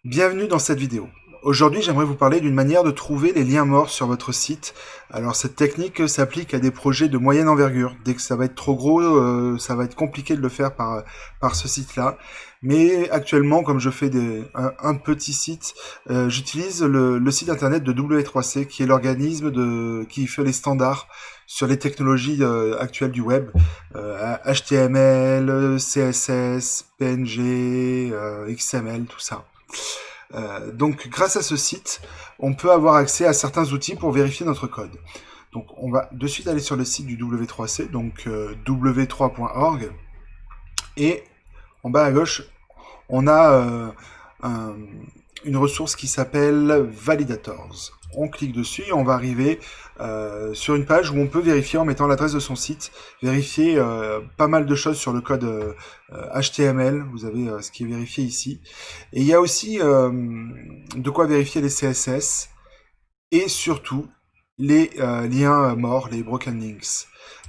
Bienvenue dans cette vidéo. Aujourd'hui, j'aimerais vous parler d'une manière de trouver les liens morts sur votre site. Alors, cette technique s'applique à des projets de moyenne envergure. Dès que ça va être trop gros, ça va être compliqué de le faire par ce site-là. Mais actuellement, comme je fais un petit site, j'utilise le site internet de W3C, qui est l'organisme qui fait les standards sur les technologies actuelles du web. HTML, CSS, PNG, XML, tout ça. Donc grâce à ce site, on peut avoir accès à certains outils pour vérifier notre code. Donc on va de suite aller sur le site du W3C, donc w3.org, et en bas à gauche, on a une ressource qui s'appelle Validators. On clique dessus et on va arriver sur une page où on peut vérifier en mettant l'adresse de son site, vérifier pas mal de choses sur le code HTML, vous avez ce qui est vérifié ici. Et il y a aussi de quoi vérifier les CSS et surtout les liens morts, les broken links.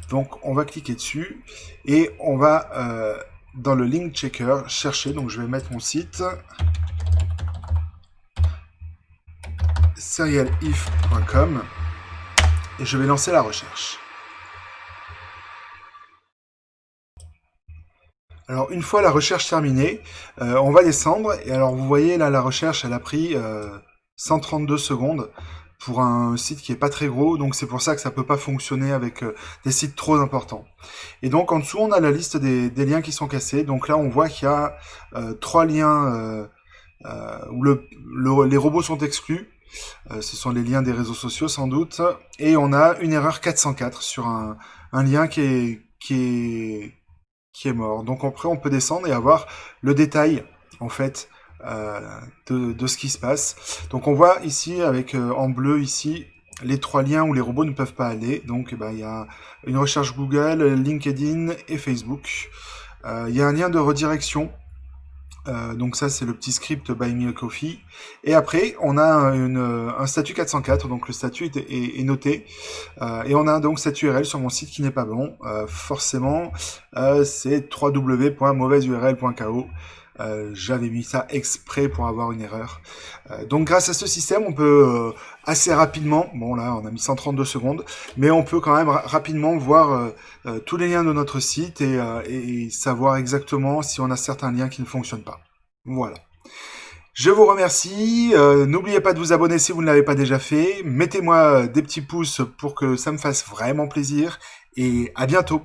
Donc on va cliquer dessus et on va dans le link checker chercher, donc je vais mettre mon site serialif.com et je vais lancer la recherche. Alors une fois la recherche terminée, on va descendre et alors vous voyez là la recherche elle a pris 132 secondes pour un site qui est pas très gros, donc c'est pour ça que ça peut pas fonctionner avec des sites trop importants. Et donc en dessous on a la liste des liens qui sont cassés, donc là on voit qu'il y a 3 liens où les robots sont exclus. Ce sont les liens des réseaux sociaux sans doute, et on a une erreur 404 sur un lien qui est mort. Donc après on peut descendre et avoir le détail en fait de ce qui se passe. Donc on voit ici avec en bleu ici les 3 liens où les robots ne peuvent pas aller. Donc il y a une recherche Google, LinkedIn et Facebook. Il y a un lien de redirection. Donc ça c'est le petit script Buy Me a Coffee. Et après on a un statut 404, donc le statut est noté. Et on a donc cette URL sur mon site qui n'est pas bon. Forcément c'est www.mauvaiseurl.co. J'avais mis ça exprès pour avoir une erreur. Donc grâce à ce système, on peut assez rapidement, bon là on a mis 132 secondes, mais on peut quand même rapidement voir tous les liens de notre site et savoir exactement si on a certains liens qui ne fonctionnent pas. Voilà. Je vous remercie, n'oubliez pas de vous abonner si vous ne l'avez pas déjà fait, mettez-moi des petits pouces pour que ça me fasse vraiment plaisir, et à bientôt.